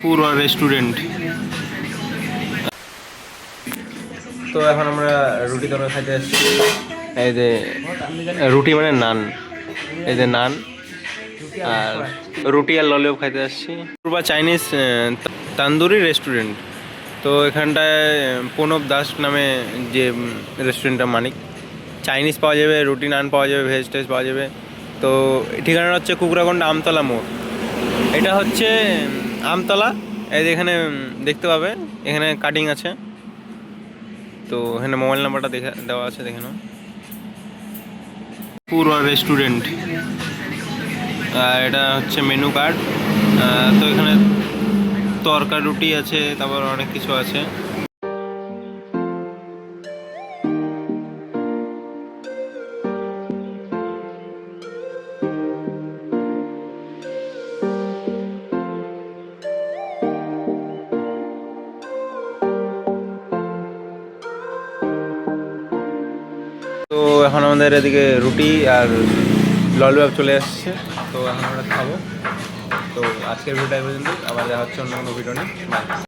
পুরো রেস্টুরেন্ট। তো এখন আমরা রুটি তরকারি খাইতে আসছি। এই যে রুটি মানে নান, এই যে নান আর রুটি আর ললিপপ খাইতে আসছি। পূর্বা চাইনিজ তান্দুরি রেস্টুরেন্ট। তো এখানটায় প্রণব দাস নামে যে রেস্টুরেন্টটার মালিক। চাইনিজ পাওয়া যাবে, রুটি নান পাওয়া যাবে, ভেজ টেজ পাওয়া যাবে। তো ঠিকানাটা হচ্ছে কুকরাকন্ডা আমতলা মোড়। এটা হচ্ছে আমতলা। এই যে এখানে দেখতে পাবে, এখানে কাটিং আছে। তো এখানে মোবাইল নাম্বারটা দেওয়া আছে, দেখে নাও। পুরো রেস্টুরেন্ট। আর এটা হচ্ছে মেনু কার্ড। তো এখানে তরকা রুটি আছে, তারপর অনেক কিছু আছে। তো এখন আমাদের এদিকে রুটি আর ললিপপ চলে আসছে। তো এখন আমরা খাবো। তো আজকের ভিডিওটা এই পর্যন্ত, আবার দেখা হচ্ছে অন্য কোনো ভিডিও নিয়ে। বাই।